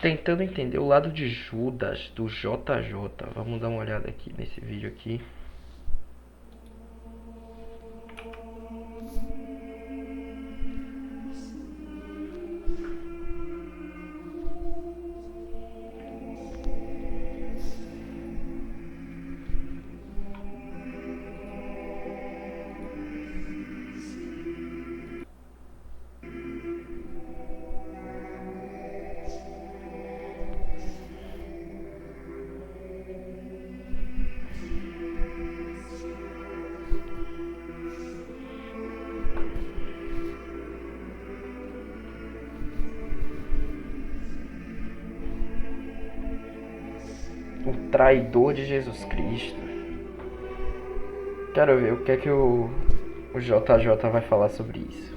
tentando entender o lado de Judas, do JJ. Vamos dar uma olhada aqui nesse vídeo aqui. O traidor de Jesus Cristo. Quero ver o que é que o JJ vai falar sobre isso.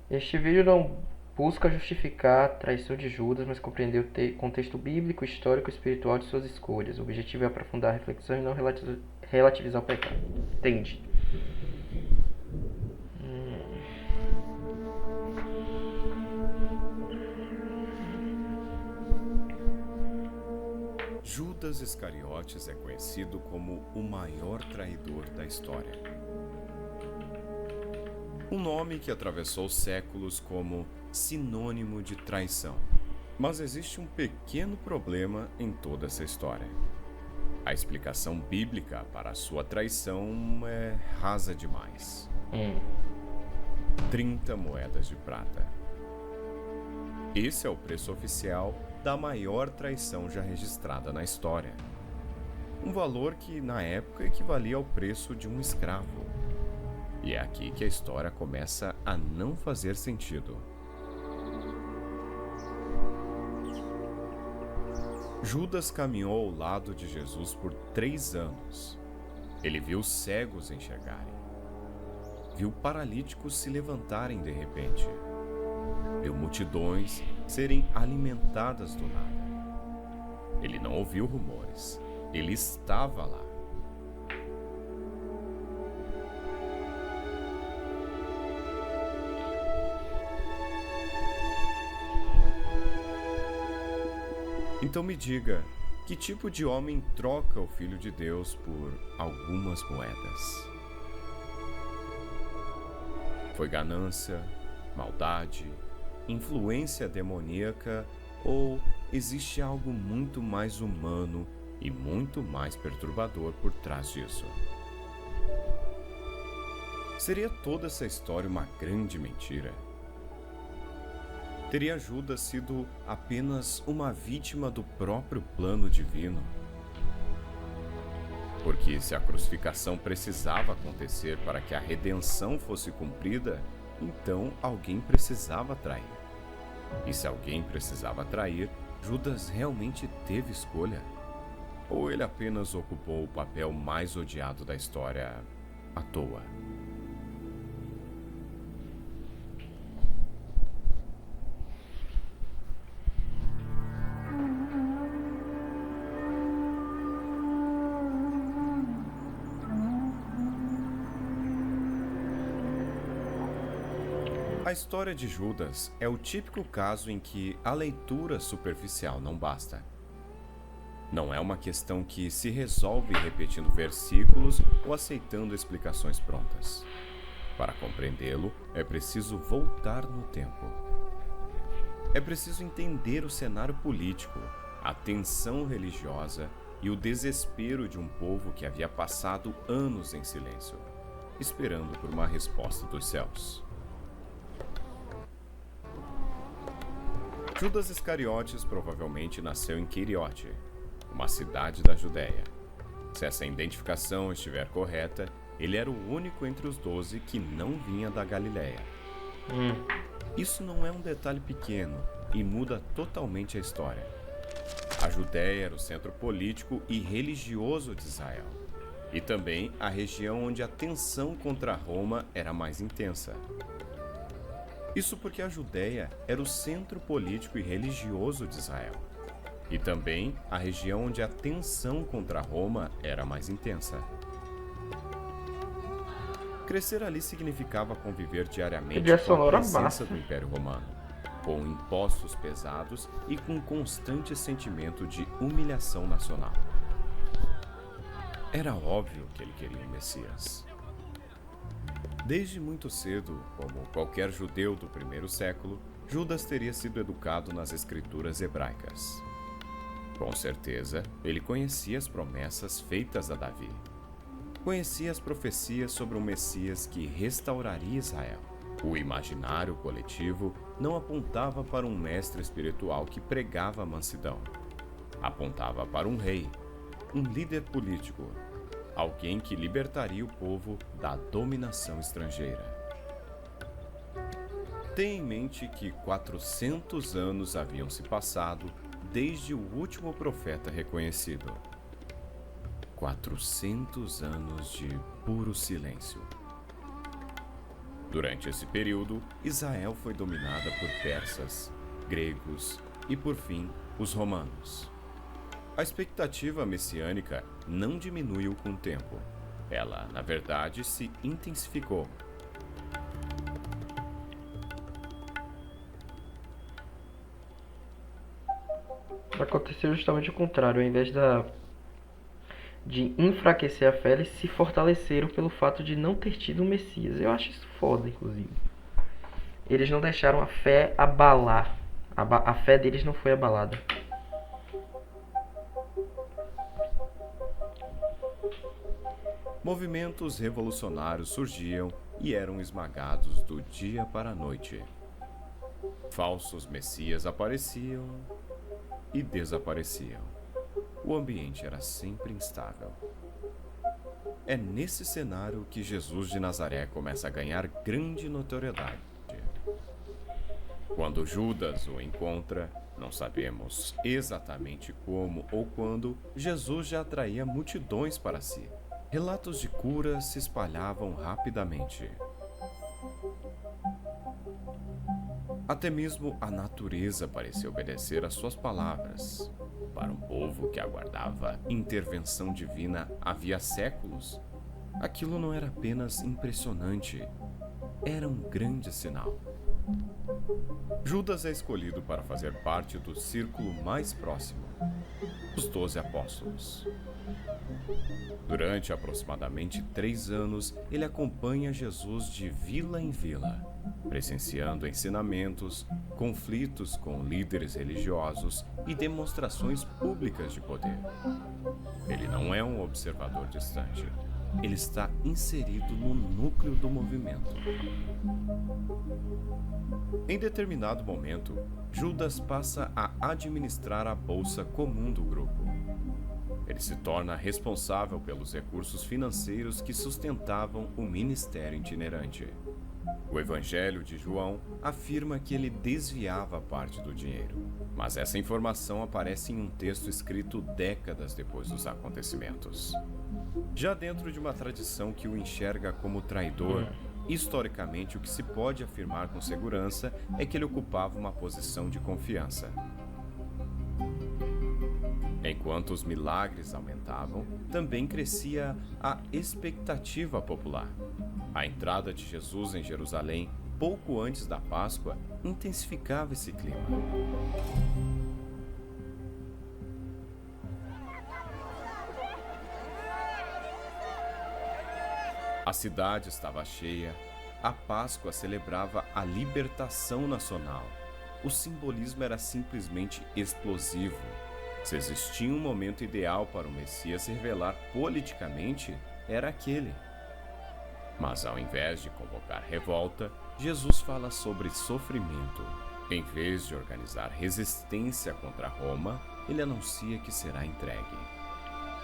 Este vídeo não busca justificar a traição de Judas, mas compreender o contexto bíblico, histórico e espiritual de suas escolhas. O objetivo é aprofundar a reflexão e não relativizar o pecado. Entende? Judas Iscariotes é conhecido como o maior traidor da história. Um nome que atravessou séculos como sinônimo de traição. Mas existe um pequeno problema em toda essa história. A explicação bíblica para a sua traição é rasa demais. 30 moedas de prata. Esse é o preço oficial da maior traição já registrada na história. Um valor que, na época, equivalia ao preço de um escravo. E é aqui que a história começa a não fazer sentido. Judas caminhou ao lado de Jesus por 3 anos. Ele viu cegos enxergarem. Viu paralíticos se levantarem de repente. Viu multidões serem alimentadas do nada. Ele não ouviu rumores. Ele estava lá. Então me diga, que tipo de homem troca o Filho de Deus por algumas moedas? Foi ganância, maldade, influência demoníaca ou existe algo muito mais humano e muito mais perturbador por trás disso? Seria toda essa história uma grande mentira? Teria Judas sido apenas uma vítima do próprio plano divino? Porque se a crucificação precisava acontecer para que a redenção fosse cumprida, então alguém precisava trair. E se alguém precisava trair, Judas realmente teve escolha? Ou ele apenas ocupou o papel mais odiado da história à toa? A história de Judas é o típico caso em que a leitura superficial não basta. Não é uma questão que se resolve repetindo versículos ou aceitando explicações prontas. Para compreendê-lo, é preciso voltar no tempo. É preciso entender o cenário político, a tensão religiosa e o desespero de um povo que havia passado anos em silêncio, esperando por uma resposta dos céus. Judas Iscariotes provavelmente nasceu em Queriote, uma cidade da Judéia. Se essa identificação estiver correta, ele era o único entre os 12 que não vinha da Galileia. Isso não é um detalhe pequeno e muda totalmente a história. A Judéia era o centro político e religioso de Israel, e também a região onde a tensão contra Roma era mais intensa. Isso porque a Judéia era o centro político e religioso de Israel. e também a região onde a tensão contra Roma era mais intensa. Crescer ali significava conviver diariamente Trilha com a sonora presença massa. do Império Romano, com impostos pesados e com um constante sentimento de humilhação nacional. Era óbvio que ele queria um Messias. Desde muito cedo, como qualquer judeu do primeiro século, Judas teria sido educado nas escrituras hebraicas. Com certeza, ele conhecia as promessas feitas a Davi. Conhecia as profecias sobre um Messias que restauraria Israel. O imaginário coletivo não apontava para um mestre espiritual que pregava a mansidão. Apontava para um rei, um líder político, alguém que libertaria o povo da dominação estrangeira. Tenha em mente que 400 anos haviam se passado desde o último profeta reconhecido. 400 anos de puro silêncio. Durante esse período, Israel foi dominada por persas, gregos e, por fim, os romanos. A expectativa messiânica não diminuiu com o tempo. Ela, na verdade, se intensificou. Aconteceu justamente o contrário. Ao invés de enfraquecer a fé, eles se fortaleceram pelo fato de não ter tido um Messias. Eu acho isso foda, inclusive. Eles não deixaram a fé abalar. A fé deles não foi abalada. Movimentos revolucionários surgiam e eram esmagados do dia para a noite. Falsos messias apareciam e desapareciam. O ambiente era sempre instável. É nesse cenário que Jesus de Nazaré começa a ganhar grande notoriedade. Quando Judas o encontra, não sabemos exatamente como ou quando, Jesus já atraía multidões para si. Relatos de cura se espalhavam rapidamente. Até mesmo a natureza parecia obedecer às suas palavras. Para um povo que aguardava intervenção divina havia séculos, aquilo não era apenas impressionante, era um grande sinal. Judas é escolhido para fazer parte do círculo mais próximo, os 12 apóstolos. Durante aproximadamente 3 anos, ele acompanha Jesus de vila em vila, presenciando ensinamentos, conflitos com líderes religiosos e demonstrações públicas de poder. Ele não é um observador distante. Ele está inserido no núcleo do movimento. Em determinado momento, Judas passa a administrar a bolsa comum do grupo. Ele se torna responsável pelos recursos financeiros que sustentavam o ministério itinerante. O Evangelho de João afirma que ele desviava parte do dinheiro, mas essa informação aparece em um texto escrito décadas depois dos acontecimentos. Já dentro de uma tradição que o enxerga como traidor, historicamente o que se pode afirmar com segurança é que ele ocupava uma posição de confiança. Enquanto os milagres aumentavam, também crescia a expectativa popular. A entrada de Jesus em Jerusalém, pouco antes da Páscoa, intensificava esse clima. A cidade estava cheia, a Páscoa celebrava a libertação nacional. O simbolismo era simplesmente explosivo. Se existia um momento ideal para o Messias se revelar politicamente, era aquele. Mas ao invés de convocar revolta, Jesus fala sobre sofrimento. Em vez de organizar resistência contra Roma, ele anuncia que será entregue.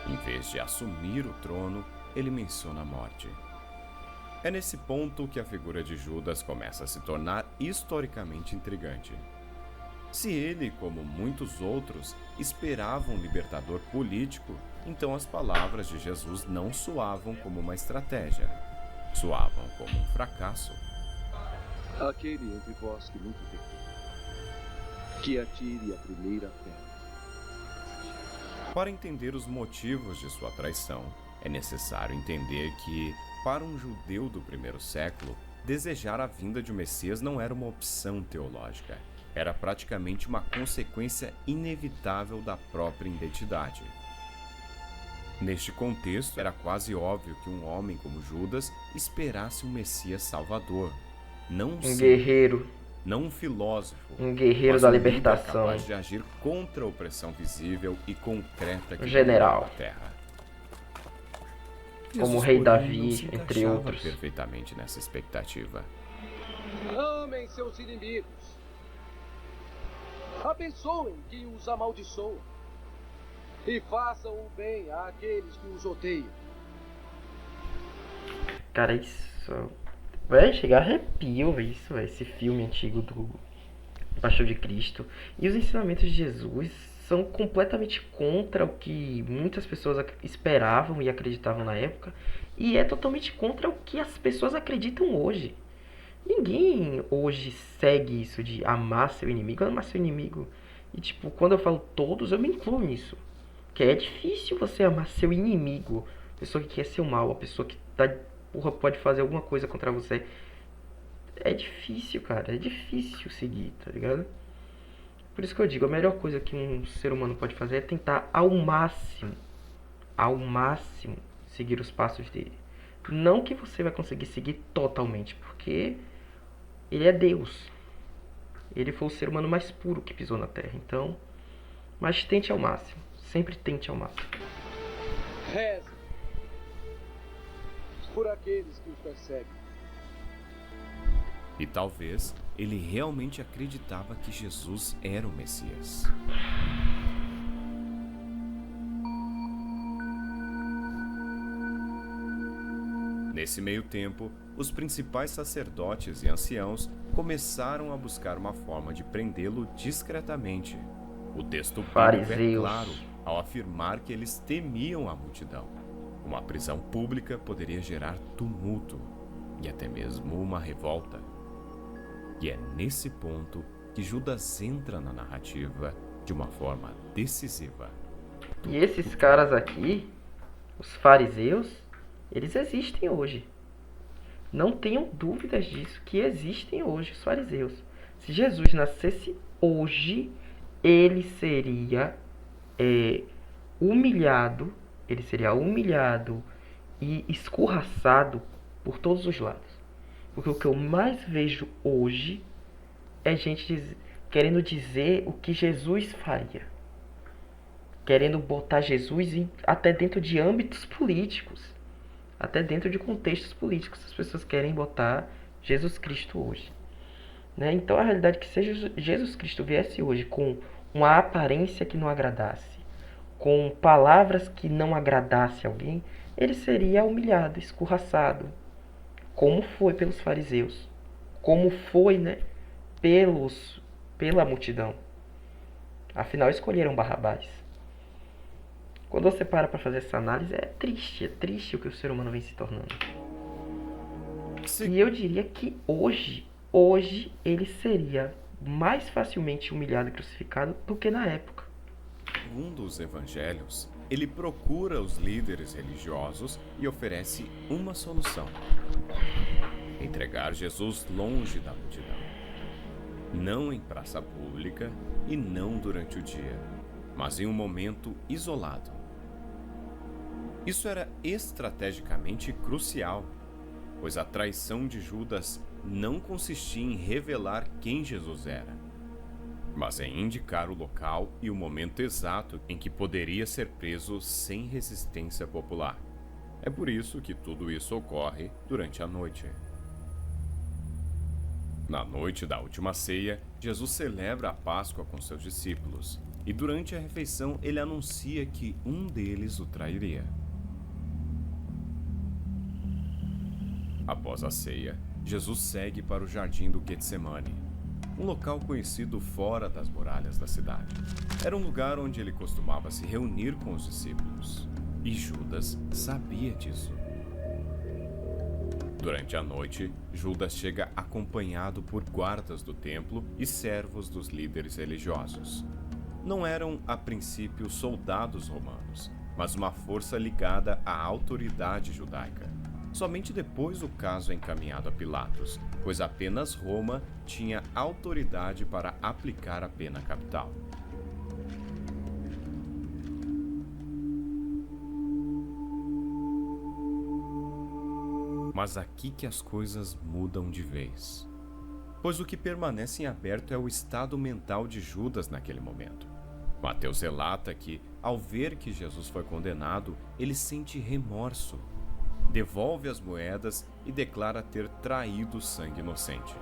Em vez de assumir o trono, ele menciona a morte. É nesse ponto que a figura de Judas começa a se tornar historicamente intrigante. Se ele, como muitos outros, esperava um libertador político, então as palavras de Jesus não soavam como uma estratégia. Soavam como um fracasso. Aquele entre vós que nunca pecou, que atire a primeira pedra. Para entender os motivos de sua traição, é necessário entender que, para um judeu do primeiro século, desejar a vinda de um Messias não era uma opção teológica. Era praticamente uma consequência inevitável da própria identidade. Neste contexto, era quase óbvio que um homem como Judas esperasse um Messias salvador, não Um guerreiro. não um filósofo, Um guerreiro mas da um líder libertação. capaz de agir contra a opressão visível e concreta que General. dominava a terra. Como o Jesus, rei porém, Davi, não se entre encaixava outros. perfeitamente nessa expectativa. Amem seus inimigos. Abençoem quem os amaldiçoa. E façam o bem àqueles que os odeiam. Cara, isso. Vai chegar arrepio, velho. Isso, véio, esse filme antigo do Paixão de Cristo. E os ensinamentos de Jesus são completamente contra o que muitas pessoas esperavam e acreditavam na época. E é totalmente contra o que as pessoas acreditam hoje. Ninguém hoje segue isso de amar seu inimigo, amar seu inimigo. E tipo, quando eu falo todos, eu me incluo nisso. Que é difícil você amar seu inimigo, a pessoa que quer seu mal, a pessoa que pode fazer alguma coisa contra você. É difícil, cara, é difícil seguir, tá ligado? Por isso que eu digo, a melhor coisa que um ser humano pode fazer é tentar ao máximo, seguir os passos dele. Não que você vai conseguir seguir totalmente, porque ele é Deus. Ele foi o ser humano mais puro que pisou na Terra. Então, mas tente ao máximo. Sempre tente ao máximo. Reze por aqueles que os perseguem. E talvez ele realmente acreditava que Jesus era o Messias. Nesse meio tempo, os principais sacerdotes e anciãos começaram a buscar uma forma de prendê-lo discretamente. O texto bíblico é Fariseus. claro ao afirmar que eles temiam a multidão. Uma prisão pública poderia gerar tumulto e até mesmo uma revolta. E é nesse ponto que Judas entra na narrativa de uma forma decisiva. E esses caras aqui, os fariseus, eles existem hoje. Não tenham dúvidas disso, que existem hoje os fariseus. Se Jesus nascesse hoje, ele seria humilhado e escorraçado por todos os lados. Porque o que eu mais vejo hoje é gente querendo dizer o que Jesus faria. Querendo botar Jesus até dentro de âmbitos políticos. Até dentro de contextos políticos. As pessoas querem botar Jesus Cristo hoje. Né? Então a realidade é que se Jesus Cristo viesse hoje com uma aparência que não agradasse, com palavras que não agradasse alguém, ele seria humilhado, escorraçado, como foi pelos fariseus, como foi, né, pela multidão. Afinal, escolheram Barrabás. Quando você para fazer essa análise, é triste o que o ser humano vem se tornando. Sim. E eu diria que hoje ele seria mais facilmente humilhado e crucificado do que na época. Segundo os evangelhos, ele procura os líderes religiosos e oferece uma solução: entregar Jesus longe da multidão. Não em praça pública e não durante o dia, mas em um momento isolado. Isso era estrategicamente crucial, pois a traição de Judas não consistia em revelar quem Jesus era, mas em indicar o local e o momento exato em que poderia ser preso sem resistência popular. É por isso que tudo isso ocorre durante a noite. Na noite da última ceia, Jesus celebra a Páscoa com seus discípulos, e durante a refeição ele anuncia que um deles o trairia. Após a ceia, Jesus segue para o jardim do Getsemane, um local conhecido fora das muralhas da cidade. Era um lugar onde ele costumava se reunir com os discípulos, e Judas sabia disso. Durante a noite, Judas chega acompanhado por guardas do templo e servos dos líderes religiosos. não eram, a princípio, soldados romanos, mas uma força ligada à autoridade judaica. Somente depois o caso é encaminhado a Pilatos, pois apenas Roma tinha autoridade para aplicar a pena capital. Mas aqui que as coisas mudam de vez. Pois o que permanece em aberto é o estado mental de Judas naquele momento. Mateus relata que, ao ver que Jesus foi condenado, ele sente remorso, devolve as moedas e declara ter traído sangue inocente.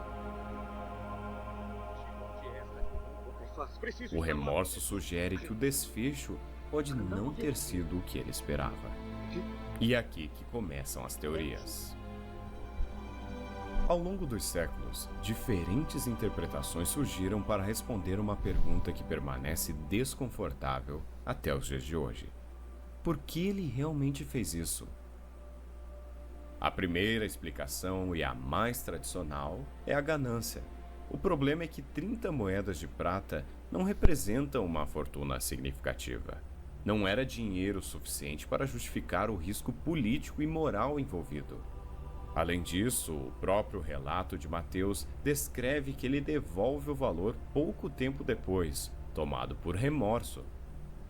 O remorso sugere que o desfecho pode não ter sido o que ele esperava. E é aqui que começam as teorias. Ao longo dos séculos, diferentes interpretações surgiram para responder uma pergunta que permanece desconfortável até os dias de hoje. Por que ele realmente fez isso? A primeira explicação, e a mais tradicional, é a ganância. O problema é que 30 moedas de prata não representam uma fortuna significativa. Não era dinheiro suficiente para justificar o risco político e moral envolvido. Além disso, o próprio relato de Mateus descreve que ele devolve o valor pouco tempo depois, tomado por remorso.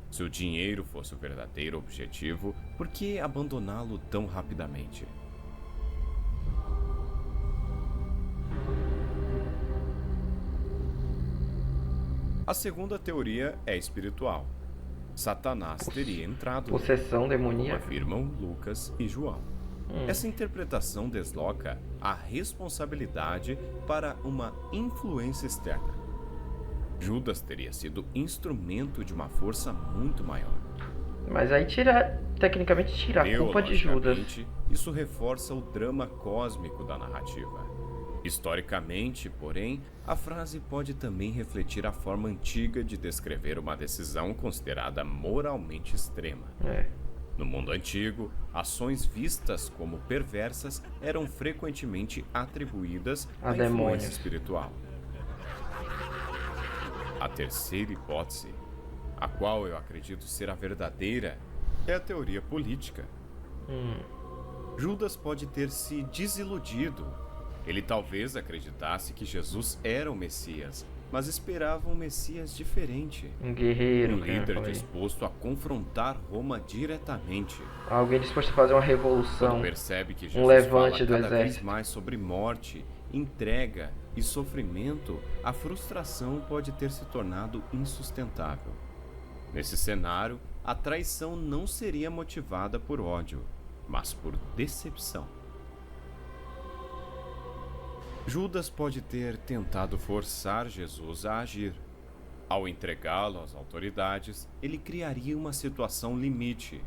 Se o dinheiro fosse o verdadeiro objetivo, por que abandoná-lo tão rapidamente? A segunda teoria é espiritual. Satanás teria entrado, Possessão como demoníaca. afirmam Lucas e João. Essa interpretação desloca a responsabilidade para uma influência externa. Judas teria sido instrumento de uma força muito maior. Mas aí tecnicamente tira a culpa de Judas. Teologicamente, isso reforça o drama cósmico da narrativa. Historicamente, porém, a frase pode também refletir a forma antiga de descrever uma decisão considerada moralmente extrema. No mundo antigo, ações vistas como perversas eram frequentemente atribuídas à influência demônios. espiritual. A terceira hipótese, a qual eu acredito ser a verdadeira, é a teoria política. Judas pode ter se desiludido. Ele talvez acreditasse que Jesus era o Messias, mas esperava um Messias diferente. Um guerreiro, Um líder falei. disposto a confrontar Roma diretamente. Alguém disposto a fazer uma revolução. Quando percebe que Jesus levante fala do cada vez exército. mais sobre morte, entrega e sofrimento, a frustração pode ter se tornado insustentável. Nesse cenário, a traição não seria motivada por ódio, mas por decepção. Judas pode ter tentado forçar Jesus a agir. Ao entregá-lo às autoridades, ele criaria uma situação limite.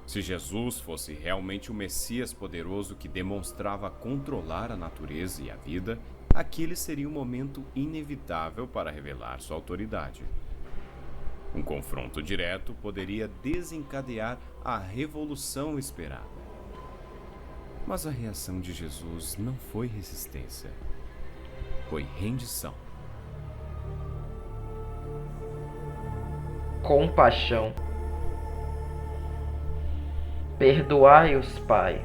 Se Jesus fosse realmente o Messias poderoso que demonstrava controlar a natureza e a vida, aquele seria um momento inevitável para revelar sua autoridade. Um confronto direto poderia desencadear a revolução esperada. Mas a reação de Jesus não foi resistência, foi rendição. Compaixão. Perdoai-os, Pai,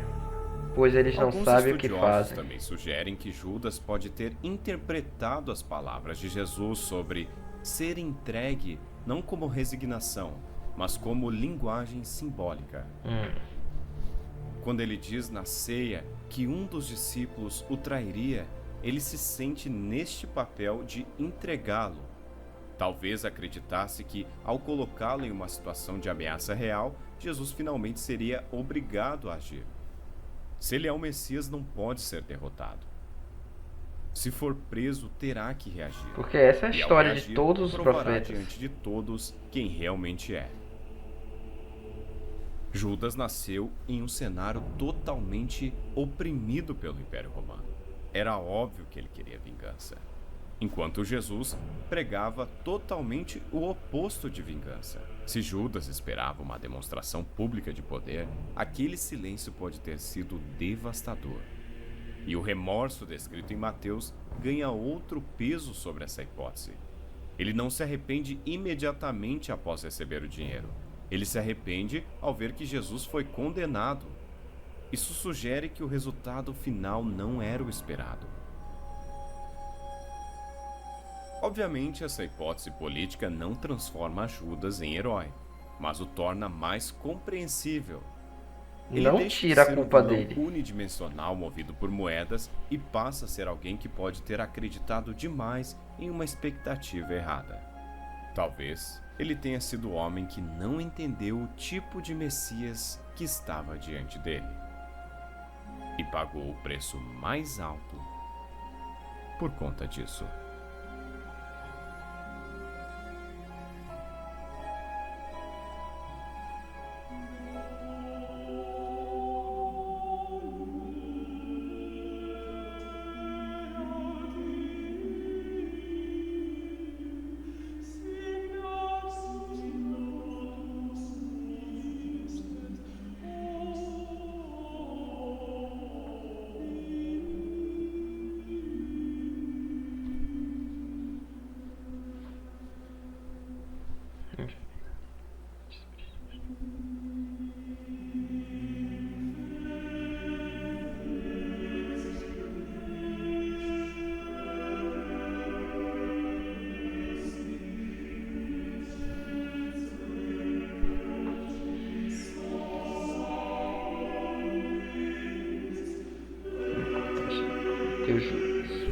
pois eles não Alguns sabem o que estudiosos fazem. também sugerem que Judas pode ter interpretado as palavras de Jesus sobre ser entregue não como resignação, mas como linguagem simbólica. Quando ele diz na ceia que um dos discípulos o trairia, ele se sente neste papel de entregá-lo. Talvez acreditasse que, ao colocá-lo em uma situação de ameaça real, Jesus finalmente seria obrigado a agir. Se ele é o Messias, não pode ser derrotado. Se for preso, terá que reagir. Porque essa é a E, ao história de reagir, todos os provará profetas. diante de todos quem realmente é. Judas nasceu em um cenário totalmente oprimido pelo Império Romano. Era óbvio que ele queria vingança. Enquanto Jesus pregava totalmente o oposto de vingança. Se Judas esperava uma demonstração pública de poder, aquele silêncio pode ter sido devastador. E o remorso descrito em Mateus ganha outro peso sobre essa hipótese. Ele não se arrepende imediatamente após receber o dinheiro. Ele se arrepende ao ver que Jesus foi condenado. Isso sugere que o resultado final não era o esperado. Obviamente, essa hipótese política não transforma Judas em herói, mas o torna mais compreensível. Ele Não deixa de tira a ser um culpa vilão dele. unidimensional movido por moedas e passa a ser alguém que pode ter acreditado demais em uma expectativa errada. Talvez ele tenha sido o homem que não entendeu o tipo de Messias que estava diante dele e pagou o preço mais alto por conta disso. Teu juízo.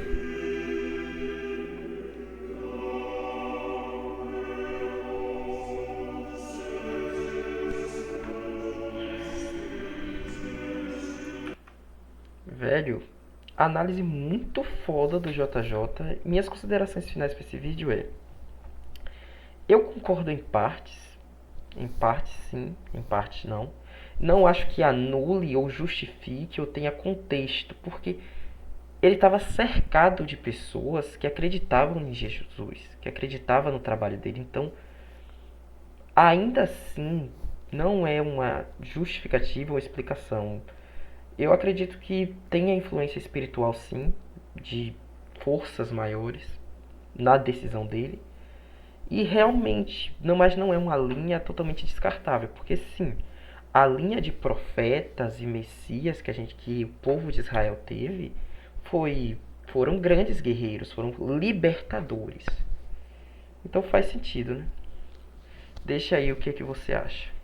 Velho, análise muito foda do JJ. Minhas considerações finais para esse vídeo é: eu concordo em partes sim, em partes não. Não acho que anule ou justifique ou tenha contexto, porque ele estava cercado de pessoas que acreditavam em Jesus, que acreditavam no trabalho dele. Então, ainda assim, não é uma justificativa ou explicação. Eu acredito que tenha influência espiritual, sim, de forças maiores na decisão dele. E realmente, mas não é uma linha totalmente descartável, porque sim, a linha de profetas e messias que o povo de Israel teve foram grandes guerreiros, foram libertadores. Então faz sentido, né? Deixa aí o que você acha.